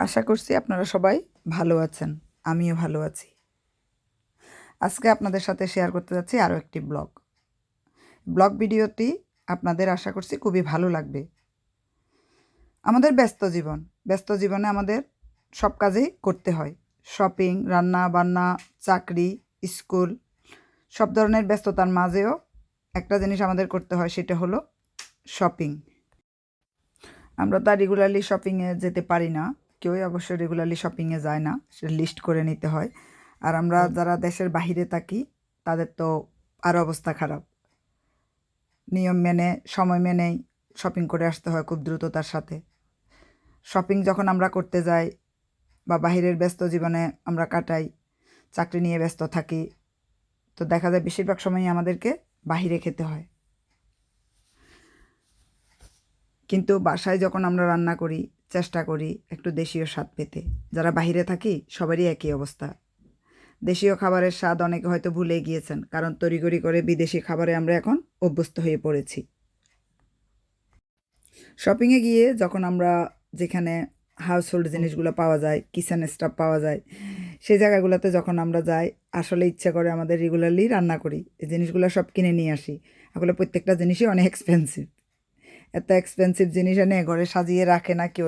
আশা করছি আপনারা সবাই ভালো আছেন। আমিও ভালো আছি। আজকে আপনাদের সাথে শেয়ার করতে যাচ্ছি আরও একটি ব্লগ ভিডিওটি আপনাদের আশা করছি খুবই ভালো লাগবে। আমাদের ব্যস্ত জীবনে আমাদের সব কাজেই করতে হয়। শপিং, রান্না বান্না, চাকরি, স্কুল, সব ধরনের ব্যস্ততার মাঝেও একটা জিনিস আমাদের করতে হয়, সেটা হলো শপিং। আমরা তো রেগুলারলি শপিংয়ে যেতে পারি না, কেউই অবশ্য রেগুলারলি শপিংয়ে যায় না, সেটা লিস্ট করে নিতে হয়। আর আমরা যারা দেশের বাহিরে থাকি তাদের তো আরও অবস্থা খারাপ। নিয়ম মেনে সময় মেনেই শপিং করে আসতে হয় খুব দ্রুততার সাথে। শপিং যখন আমরা করতে যাই বা বাহিরের ব্যস্ত জীবনে আমরা কাটাই, চাকরি নিয়ে ব্যস্ত থাকি, তো দেখা যায় বেশিরভাগ সময়ই আমাদেরকে বাহিরে খেতে হয়। কিন্তু বাসায় যখন আমরা রান্না করি, চেষ্টা করি একটু দেশীয় স্বাদ পেতে। যারা বাহিরে থাকি সবারই একই অবস্থা। দেশীয় খাবারের স্বাদ অনেকে হয়তো ভুলে গিয়েছেন, কারণ তড়িঘড়ি করে বিদেশি খাবারে আমরা এখন অভ্যস্ত হয়ে পড়েছি। শপিংয়ে গিয়ে যখন আমরা যেখানে হাউসহোল্ড জিনিসগুলো পাওয়া যায়, কিচেন স্টাফ পাওয়া যায়, সেই জায়গাগুলোতে যখন আমরা যাই, আসলে ইচ্ছা করে আমাদের রেগুলারলি রান্না করি, এই জিনিসগুলো সব কিনে নিয়ে আসি। আসলে প্রত্যেকটা জিনিসই অনেক এক্সপেন্সিভ। এত এক্সপেন্সিভ জিনিস এনে ঘরে সাজিয়ে রাখে না কেউ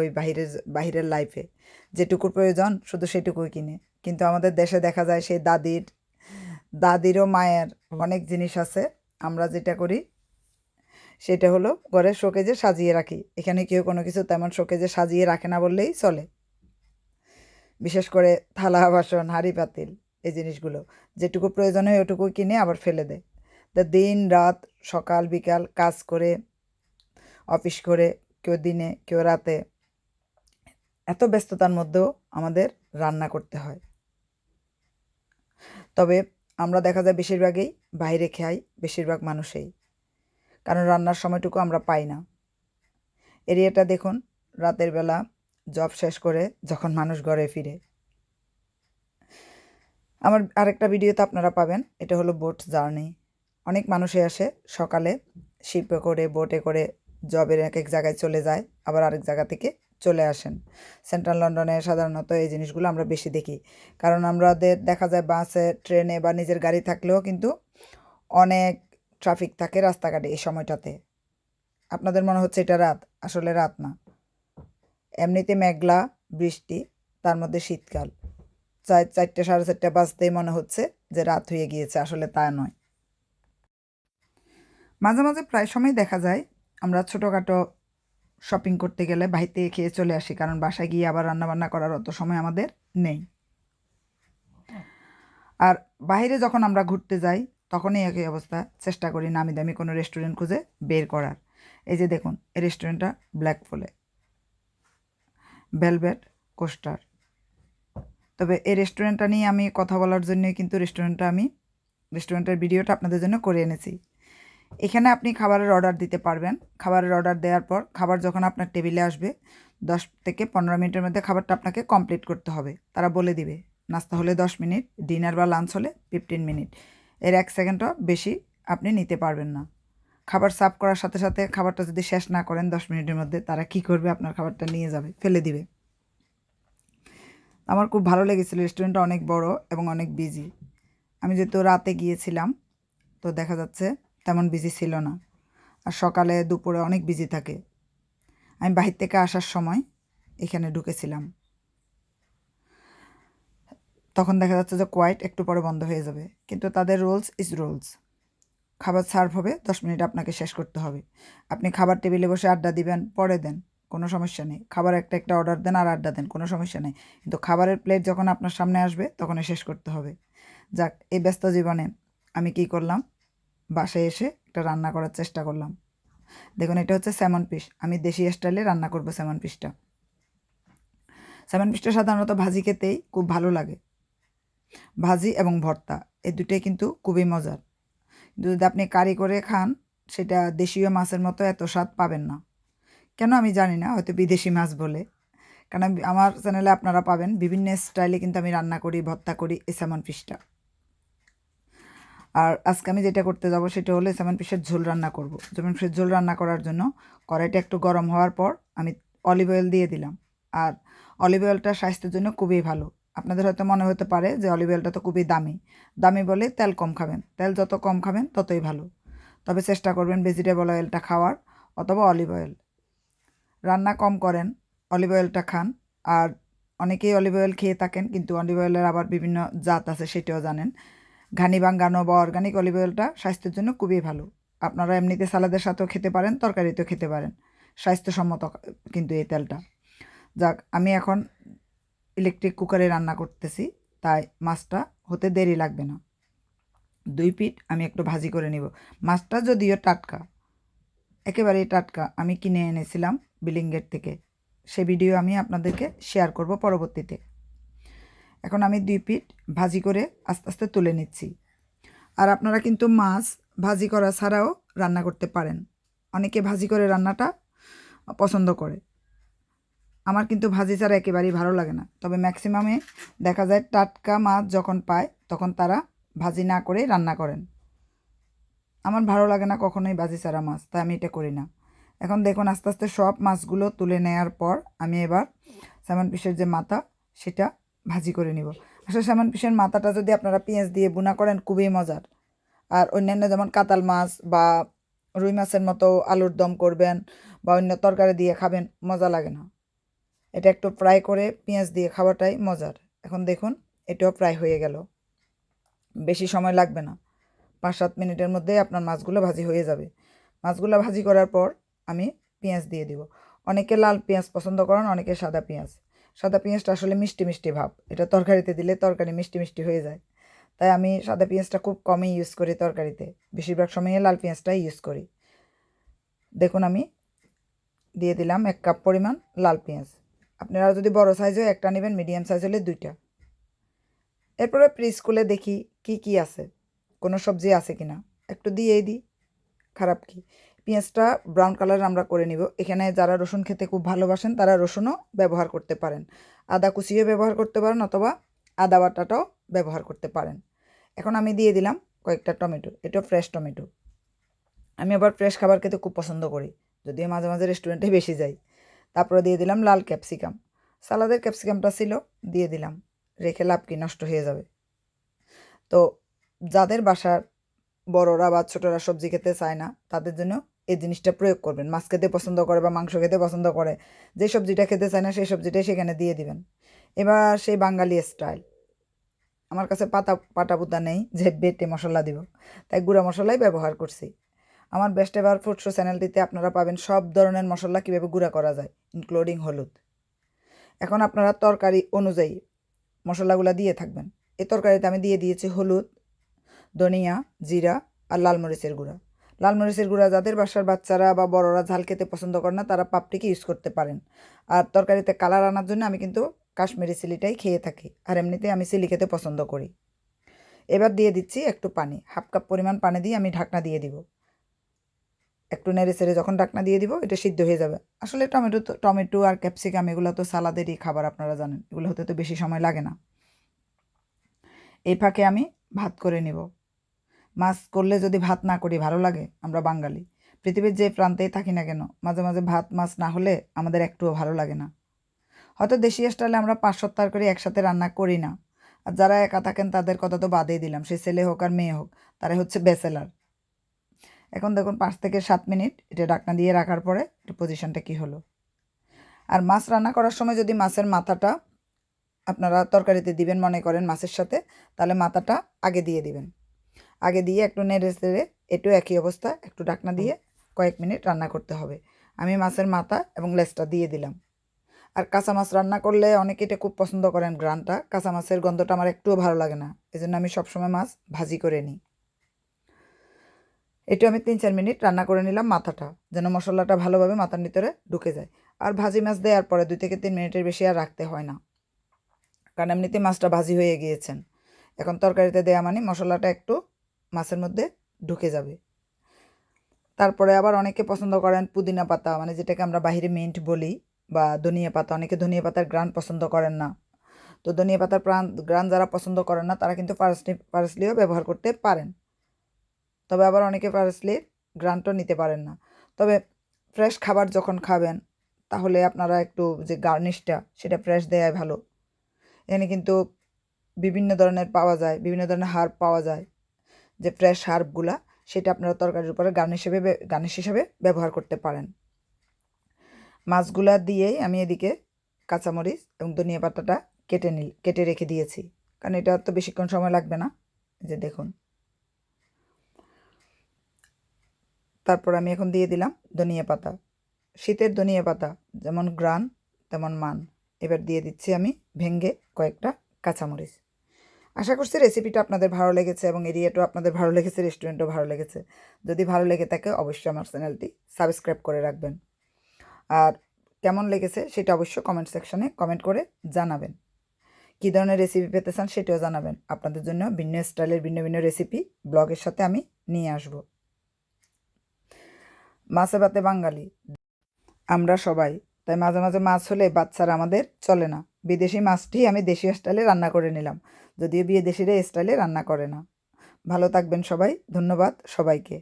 বাহিরের লাইফে। যেটুকুর প্রয়োজন শুধু সেটুকুই কিনে। কিন্তু আমাদের দেশে দেখা যায় সেই দাদিরও মায়ের অনেক জিনিস আছে। আমরা যেটা করি সেটা হলো ঘরের শোকেজে সাজিয়ে রাখি। এখানে কেউ কোনো কিছু তেমন শোকেজে সাজিয়ে রাখে না বললেই চলে। বিশেষ করে থালা বাসন, হাঁড়ি পাতিল, এই জিনিসগুলো যেটুকু প্রয়োজন হয় ওটুকু কিনে আবার ফেলে দেয়। তা দিন রাত সকাল বিকাল কাজ করে, অফিস করে, কেউ দিনে কেউ রাতে, এত ব্যস্ততার মধ্যেও আমাদের রান্না করতে হয়। তবে আমরা দেখা যায় বেশিরভাগই বাইরে খাই, বেশিরভাগ মানুষেই, কারণ রান্নার সময়টুকু আমরা পাই না। এরিয়াটা দেখুন, রাতের বেলা জব শেষ করে যখন মানুষ ঘরে ফিরে। আমার আরেকটা ভিডিওতে আপনারা পাবেন, এটা হলো বোট জার্নি। অনেক মানুষই আসে সকালে শিপে করে, বোটে করে জবের এক এক জায়গায় চলে যায়, আবার আরেক জায়গা থেকে চলে আসেন। সেন্ট্রাল লন্ডনে সাধারণত এই জিনিসগুলো আমরা বেশি দেখি, কারণ আমাদের দেখা যায় বাসে, ট্রেনে বা নিজের গাড়ি থাকলেও কিন্তু অনেক ট্রাফিক থাকে রাস্তাঘাটে এই সময়টাতে। আপনাদের মনে হচ্ছে এটা রাত, আসলে রাত না। এমনিতে মেঘলা, বৃষ্টি, তার মধ্যে শীতকাল। 4টা 4:30 বাজতেই মনে হচ্ছে যে রাত হয়ে গিয়েছে, আসলে তা নয়। মাঝে মাঝে প্রায় সময় দেখা যায় আমরা ছোটোখাটো শপিং করতে গেলে বাহির থেকে খেয়ে চলে আসি, কারণ বাসায় গিয়ে আবার রান্নাবান্না করার অত সময় আমাদের নেই। আর বাইরে যখন আমরা ঘুরতে যাই তখনই একই অবস্থা, চেষ্টা করি নামি দামি কোনো রেস্টুরেন্ট খুঁজে বের করার। এই যে দেখুন, এই রেস্টুরেন্টটা ব্ল্যাক ফলে ভেলভেট কোস্টার। তবে এই রেস্টুরেন্টটা নিয়ে আমি কথা বলার জন্যই কিন্তু রেস্টুরেন্টের ভিডিওটা আপনাদের জন্য করে এনেছি। এখানে আপনি খাবারের অর্ডার দিতে পারবেন। খাবারের অর্ডার দেওয়ার পর খাবার যখন আপনার টেবিলে আসবে 10 থেকে 15 মিনিটের মধ্যে খাবারটা আপনাকে কমপ্লিট করতে হবে। তারা বলে দিবে নাস্তা হলে 10 মিনিট, ডিনার বা লাঞ্চ হলে 15 মিনিট। এর 1 সেকেন্ডও বেশি আপনি নিতে পারবেন না। খাবার সার্ভ করার সাথে সাথে খাবারটা যদি শেষ না করেন 10 মিনিটের মধ্যে, তারা কি করবে? আপনার খাবারটা নিয়ে যাবে, ফেলে দিবে। আমার খুব ভালো লেগেছিলো। রেস্টুরেন্টটা অনেক বড় এবং অনেক বিজি। আমি যেহেতু রাতে গিয়েছিলাম, তো দেখা যাচ্ছে তেমন বিজি ছিল না। আর সকালে দুপুরে অনেক বিজি থাকে। আমি বাহির থেকে আসার সময় এখানে ঢুকেছিলাম, তখন দেখা যাচ্ছে যে কোয়াইট, একটু পরে বন্ধ হয়ে যাবে। কিন্তু তাদের রুলস ইজ রুলস। খাবার সার্ভ হবে, 10 মিনিট আপনাকে শেষ করতে হবে। আপনি খাবার টেবিলে বসে আড্ডা দিবেন, পরে দেন, কোনো সমস্যা নেই। খাবার একটা একটা অর্ডার দেন আর আড্ডা দেন, কোনো সমস্যা নেই। কিন্তু খাবারের প্লেট যখন আপনার সামনে আসবে তখনই শেষ করতে হবে। যাক, এই ব্যস্ত জীবনে আমি কি করলাম, বাসায় এসে একটা রান্না করার চেষ্টা করলাম। দেখুন, এটা হচ্ছে স্যামন পিস। আমি দেশি স্টাইলে রান্না করব স্যামন পিসটা। স্যামন পিসটা সাধারণত ভাজি খেতেই খুব ভালো লাগে। ভাজি এবং ভর্তা, এই দুটোই কিন্তু খুবই মজার। যদি আপনি কারি করে খান, সেটা দেশীয় মাছের মতো এত স্বাদ পাবেন না। কেন আমি জানি না, হয়তো বিদেশি মাছ বলে। কারণ আমার চ্যানেলে আপনারা পাবেন বিভিন্ন স্টাইলে কিন্তু আমি রান্না করি, ভর্তা করি এই স্যামন ফিশটা। আর আজকে আমি যেটা করতে যাব সেটা হলো স্যামন ফিশের ঝোল রান্না করব। স্যামন ফিশের ঝোল রান্না করার জন্য কড়াইটা একটু গরম হওয়ার পর আমি অলিভ অয়েল দিয়ে দিলাম। আর অলিভ অয়েলটা স্বাস্থ্যের জন্য খুবই ভালো। আপনাদের হয়তো মনে হতে পারে যে অলিভ অয়েলটা তো খুবই দামি, দামি বলে তেল কম খাবেন। তেল যত কম খাবেন ততই ভালো। তবে চেষ্টা করবেন ভেজিটেবল অয়েলটা খাওয়ার অথবা অলিভ অয়েল। রান্না কম করেন, অলিভ অয়েলটা খান। আর অনেকেই অলিভ অয়েল খেয়ে থাকেন, কিন্তু অলিভ অয়েলের আবার বিভিন্ন জাত আছে, সেটাও জানেন। ঘানি ভাঙ্গানো বা অর্গানিক অলিভ অয়েলটা স্বাস্থ্যের জন্য খুবই ভালো। আপনারা এমনিতে সালাদের সাথেও খেতে পারেন, তরকারিতেও খেতে পারেন। স্বাস্থ্যসম্মত কিন্তু এই তেলটা। যাক, আমি এখন ইলেকট্রিক কুকারে রান্না করতেছি, তাই মাছটা হতে দেরি লাগবে না। 2 পিঠ আমি একটু ভাজি করে নিব। মাছটা যদিও টাটকা, একেবারেই টাটকা, আমি কিনে এনেছিলাম বিলিংগেট থেকে। সে ভিডিও আমি আপনাদেরকে শেয়ার করব পরবর্তীতে। এখন আমি 2 পিঠ ভাজি করে আস্তে আস্তে তুলে নিচ্ছি। আর আপনারা কিন্তু মাছ ভাজি করা ছাড়াও রান্না করতে পারেন। অনেকে ভাজি করে রান্নাটা পছন্দ করে। আমার কিন্তু ভাজি ছাড়া একেবারেই ভালো লাগে না। তবে ম্যাক্সিমামে দেখা যায় টাটকা মাছ যখন পায় তখন তারা ভাজি না করে রান্না করেন। আমার ভালো লাগে না কখনোই ভাজি ছাড়া মাছ, তাই আমি এটা করি না। এখন দেখুন আস্তে আস্তে সব মাছগুলো তুলে নেওয়ার পর আমি এবার স্যামন পিসের যে মাথা সেটা ভাজি করে নিব। আসলে স্যামন পিসের মাথাটা যদি আপনারা পেঁয়াজ দিয়ে ভুনা করেন খুবই মজার। আর অন্যান্য যেমন কাতাল মাছ বা রুই মাছের মতো আলুর দম করবেন বা অন্য তরকারি দিয়ে খাবেন, মজা লাগে না। এটা একটু ফ্রাই করে পেঁয়াজ দিয়ে খাওয়াটাই মজার। এখন দেখুন এটাও ফ্রাই হয়ে গেল, বেশি সময় লাগবে না। 5-7 মিনিটের মধ্যেই আপনার মাছগুলো ভাজি হয়ে যাবে। মাছগুলো ভাজি করার পর আমি পেঁয়াজ দিয়ে দিব। অনেকে লাল পেঁয়াজ পছন্দ করেন, অনেকে সাদা পেঁয়াজ। সাদা পেঁয়াজটা আসলে মিষ্টি মিষ্টি ভাব, এটা তরকারিতে দিলে তরকারি মিষ্টি মিষ্টি হয়ে যায়। তাই আমি সাদা পেঁয়াজটা খুব কমই ইউজ করি তরকারিতে, বেশিরভাগ সময়ে লাল পেঁয়াজটাই ইউজ করি। দেখুন আমি দিয়ে দিলাম 1 কাপ পরিমাণ লাল পেঁয়াজ। আপনারা যদি বড় সাইজ হয় একটা নেবেন, মিডিয়াম সাইজ হলে 2টা। এরপরে ফ্রিজ খুলে দেখি কি কি আছে, কোনো সবজি আছে কিনা, একটু দিয়েই দিই, খারাপ কি। পেঁয়াজটা ব্রাউন কালার আমরা করে নিব। এখানে যারা রসুন খেতে খুব ভালোবাসেন তারা রসুনও ব্যবহার করতে পারেন, আদা কুচিও ব্যবহার করতে পারেন অথবা আদা বাটাটাও ব্যবহার করতে পারেন। এখন আমি দিয়ে দিলাম কয়েকটা টমেটো, এটা ফ্রেশ টমেটো। আমি আবার ফ্রেশ খাবার খেতে খুব পছন্দ করি, যদিও মাঝে মাঝে রেস্টুরেন্টে বেশি যাই। তারপরে দিয়ে দিলাম লাল ক্যাপসিকাম, সালাদের ক্যাপসিকামটা ছিল দিয়ে দিলাম, রেখে লাভ কি, নষ্ট হয়ে যাবে। তো যাদের বাসার বড়রা বা ছোটরা সবজি খেতে চায় না তাদের জন্য এই জিনিসটা প্রয়োগ করবেন। মাছ খেতে পছন্দ করে বা মাংস খেতে পছন্দ করে, যে সবজিটা খেতে চায় না সেই সবজিটাই সেখানে দিয়ে দিবেন। এবার সেই বাঙালি স্টাইল, আমার কাছে পাটা পুতা নেই যে বেটে মশলা দিব, তাই গুঁড়া মশলাই ব্যবহার করছি। আমার বেস্ট এভার ফুড শো চ্যানেলটিতে আপনারা পাবেন সব ধরনের মশলা কীভাবে গুঁড়া করা যায়, ইনক্লুডিং হলুদ। এখন আপনারা তরকারি অনুযায়ী মশলাগুলো দিয়ে থাকবেন। এই তরকারিতে আমি দিয়ে দিয়েছি হলুদ, ধনিয়া, জিরা আর লাল মরিচের গুঁড়া। লাল মরিচের গুঁড়া যাদের বাসার বাচ্চারা বা বড়রা ঝাল খেতে পছন্দ করে না তারা পাপড়িকে ইউজ করতে পারেন। আর তরকারিতে কালার আনার জন্য আমি কিন্তু কাশ্মীরি চিলিটাই খেয়ে থাকি, আর এমনিতে আমি চিলি খেতে পছন্দ করি। এবার দিয়ে দিচ্ছি একটু পানি, 1/2 কাপ পরিমাণ পানি দিয়ে আমি ঢাকনা দিয়ে দিব। একটু নেড়ে চেড়ে যখন ঢাকনা দিয়ে দিব এটা সিদ্ধ হয়ে যাবে। আসলে টমেটো আর ক্যাপসিকাম এগুলো তো সালাদেরই খাবার, আপনারা জানেন, এগুলো হতে তো বেশি সময় লাগে না। এই ফাঁকে আমি ভাত করে নিব। মাছ করলে যদি ভাত না করি ভালো লাগে? আমরা বাঙালি পৃথিবীর যে প্রান্তেই থাকি না কেন, মাঝে মাঝে ভাত মাছ না হলে আমাদের একটুও ভালো লাগে না। হয়তো দেশি স্টাইলে আমরা 5 তরকারি একসাথে রান্না করি না। আর যারা একা থাকেন তাদের কথা তো বাদেই দিলাম, সে ছেলে হোক আর মেয়ে হোক, তারা হচ্ছে ব্যাচেলার। এখন দেখুন 5 থেকে 7 মিনিট এটা ঢাকনা দিয়ে রাখার পরে এটা পজিশনটা কী হলো। আর মাছ রান্না করার সময় যদি মাছের মাথাটা আপনারা তরকারিতে দিবেন মনে করেন মাছের সাথে, তাহলে মাথাটা আগে দিয়ে দিবেন। আগে দিয়ে একটু নেড়ে চেড়ে এটাও একই অবস্থা একটু ঢাকনা দিয়ে কয়েক মিনিট রান্না করতে হবে। আমি মাছের মাথা এবং লেজটা দিয়ে দিলাম। আর কাঁচা মাছ রান্না করলে অনেকে এটা খুব পছন্দ করেন ঘ্রাণটা, কাঁচা মাছের গন্ধটা আমার একটুও ভালো লাগে না, এজন্য আমি সবসময় মাছ ভাজি করে নিই। এটা আমি 3-4 মিনিট রান্না করে নিলাম মাথাটা, যেন মশলাটা ভালোভাবে মাথার ভিতরে ঢুকে যায়। আর ভাজি মাছ দেওয়ার পরে 2 থেকে 3 মিনিটের বেশি আর রাখতে হয় না, কারণ এমনিতে মাছটা ভাজি হয়ে গিয়েছেন। এখন তরকারিতে দেওয়া মানে মশলাটা একটু মাছের মধ্যে ঢুকে যাবে। তারপরে আবার অনেকে পছন্দ করেন পুদিনা পাতা, মানে যেটাকে আমরা বাইরে মিন্ট বলি, বা ধনিয়া পাতা। অনেকে ধনিয়া পাতার গ্রান পছন্দ করেন না, তো ধনিয়া পাতার গ্রান যারা পছন্দ করেন না তারা কিন্তু পার্সলিও ব্যবহার করতে পারেন। তবে আবার অনেকে পার্সলির গ্রানটাও নিতে পারেন না। তবে ফ্রেশ খাবার যখন খাবেন তাহলে আপনারা একটু যে গার্নিশটা সেটা ফ্রেশ দেওয়াই ভালো। এখানে কিন্তু বিভিন্ন ধরনের পাওয়া যায়, বিভিন্ন ধরনের হার্ব পাওয়া যায়, যে ফ্রেশ হার্বগুলা সেটা আপনারা তরকারির উপরে গার্নিশ হিসেবে ব্যবহার করতে পারেন। মাছগুলা দিয়েই আমি এদিকে কাঁচামরিচ এবং ধনিয়া পাতাটা কেটে রেখে দিয়েছি, কারণ এটা তো বেশিক্ষণ সময় লাগবে না। যে দেখুন, তারপর আমি এখন দিয়ে দিলাম ধনিয়া পাতা। শীতের ধনিয়া পাতা যেমন গ্রান তেমন মান। এবার দিয়ে দিচ্ছি আমি ভেঙে কয়েকটা কাঁচামরিচ। আশা করছি রেসিপিটা আপনাদের ভালো লেগেছে এবং এরিয়াটাও আপনাদের ভালো লেগেছে, রেস্টুরেন্টও ভালো লেগেছে। যদি ভালো লেগে থাকে অবশ্যই আমার চ্যানেলটি সাবস্ক্রাইব করে রাখবেন। আর কেমন লেগেছে সেটা অবশ্যই কমেন্ট সেকশনে কমেন্ট করে জানাবেন। কী ধরনের রেসিপি পেতে চান সেটাও জানাবেন। আপনাদের জন্য ভিন্ন স্টাইলের ভিন্ন ভিন্ন রেসিপি ব্লগের সাথে আমি নিয়ে আসব। মাছে ভাতে বাঙালি আমরা সবাই, তাই মাঝে মাঝে মাছ হলে বাচ্চারা আমাদের চলে না। বিদেশি মাছটি আমি দেশীয় স্টাইলে রান্না করে নিলাম, যদিও বিদেশিরা স্টাইলে রান্না করে না। ভালো থাকবেন সবাই, ধন্যবাদ সবাইকে।